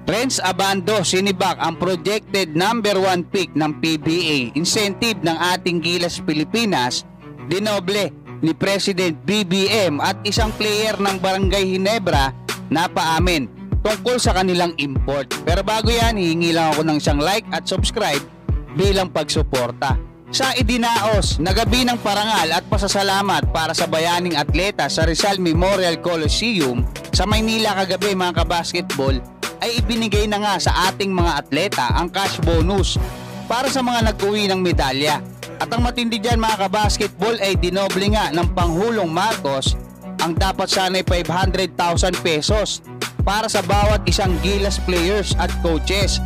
Renz Abando sinibak ang projected number 1 pick ng PBA. Incentive ng ating Gilas Pilipinas, dinoble ni President BBM at isang player ng Barangay Ginebra na paamin tungkol sa kanilang import. Pero bago yan, hihingi lang ako ng isang like at subscribe bilang pagsuporta. Sa idinaos na gabi ng parangal at pasasalamat para sa bayaning atleta sa Rizal Memorial Coliseum sa Maynila kagabi mga kabasketball, ay ibinigay na nga sa ating mga atleta ang cash bonus para sa mga nag-uwi ng medalya. At ang matindi dyan mga kabasketball ay dinoble nga ng Pangulong Marcos ang dapat sana'y 500,000 pesos para sa bawat isang Gilas players at coaches.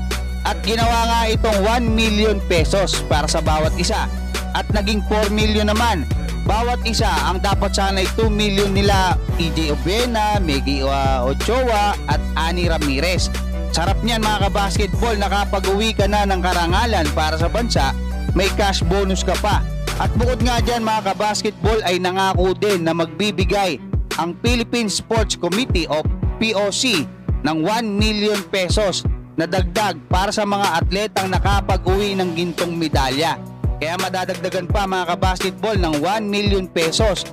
At ginawa nga itong 1 million pesos para sa bawat isa. At naging 4 million naman bawat isa. Ang dapat sana'y 2 million nila TJ Obena, Miggy Ochoa at Ani Ramirez. Sarap niyan mga kabasketball, nakapag-uwi ka na ng karangalan para sa bansa, may cash bonus ka pa. At bukod nga dyan mga kabasketball ay nangako din na magbibigay ang Philippine Sports Committee o POC ng 1 million pesos na dagdag para sa mga atletang nakapag-uwi ng gintong medalya. Kaya madadagdagan pa mga kabasketball ng 1 million pesos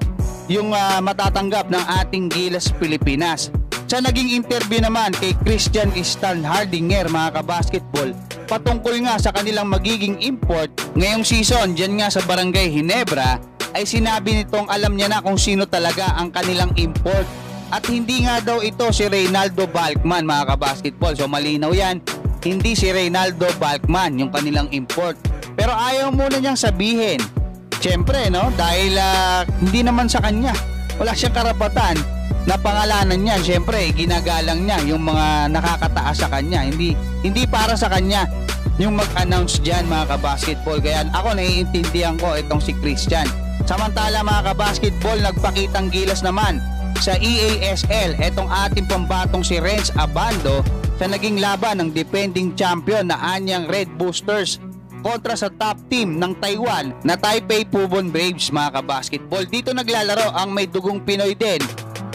yung matatanggap ng ating Gilas Pilipinas. Sa naging interview naman kay Christian Stan Hardinger mga kabasketball, patungkol nga sa kanilang magiging import ngayong season dyan nga sa Barangay Ginebra, ay sinabi nitong alam niya na kung sino talaga ang kanilang import. At hindi nga daw ito si Reynaldo Balkman mga kabasketball. So malinaw yan, hindi si Reynaldo Balkman yung kanilang import. Pero ayaw muna niyang sabihin. Siyempre no, dahil hindi naman sa kanya, wala siyang karapatan na pangalanan niya. Siyempre ginagalang niya yung mga nakakataas sa kanya. Hindi para sa kanya yung mag-announce dyan mga kabasketball. Kaya ako naiintindihan ko itong si Christian. Samantala mga kabasketball, nagpakitang gilas naman sa EASL etong ating pambatong si Renz Abando sa naging laban ng defending champion na Anyang Red Boosters kontra sa top team ng Taiwan na Taipei Pubon Braves mga kabasketball. Dito naglalaro ang may dugong Pinoy din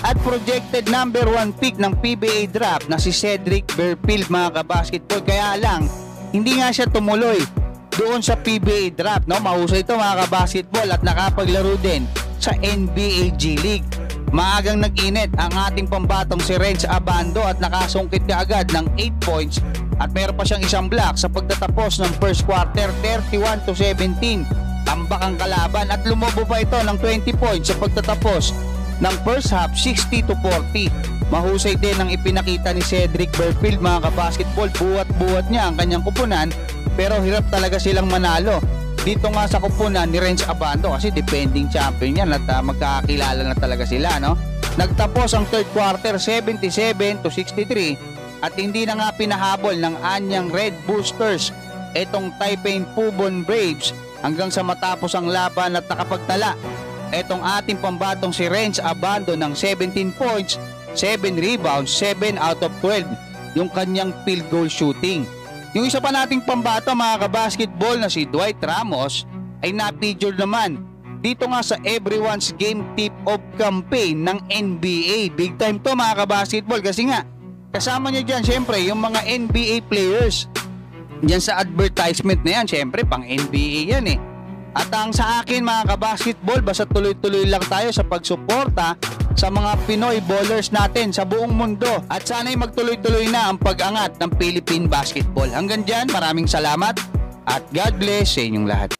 at projected number 1 pick ng PBA draft na si Cedric Berfield mga kabasketball. Kaya lang hindi nga siya tumuloy doon sa PBA draft, no? Mahusay ito mga kabasketball at nakapaglaro din sa NBA G League. Maagang nag-init ang ating pambatong si Renz Abando at nakasungkit ka agad ng 8 points at meron pa siyang isang block sa pagtatapos ng first quarter, 31-17. Tambak ang kalaban at lumobo pa ito ng 20 points sa pagtatapos ng first half, 60-40. Mahusay din ang ipinakita ni Cedric Berfield mga kabasketball. Buwat-buwat niya ang kanyang kupunan pero hirap talaga silang manalo dito nga sa kupunan ni Renz Abando kasi defending champion yan at magkakakilala na talaga sila, no? Nagtapos ang third quarter 77-63 at hindi na nga pinahabol ng Anyang Red Boosters etong Taipei Pubon Braves hanggang sa matapos ang laban at nakapagtala etong ating pambatong si Renz Abando ng 17 points, 7 rebounds, 7 out of 12 yung kanyang field goal shooting. Yung isa pa nating pambato mga kabasketball na si Dwight Ramos ay na-feature naman dito nga sa Everyone's Game Tip-Off campaign ng NBA. Big time to mga kabasketball kasi nga kasama niya dyan syempre yung mga NBA players. Dyan sa advertisement na yan syempre pang NBA yan eh. At ang sa akin mga kabasketball, basta tuloy-tuloy lang tayo sa pagsuporta sa mga Pinoy ballers natin sa buong mundo. At sana'y magtuloy-tuloy na ang pag-angat ng Philippine basketball. Hanggang dyan, maraming salamat at God bless sa inyong lahat.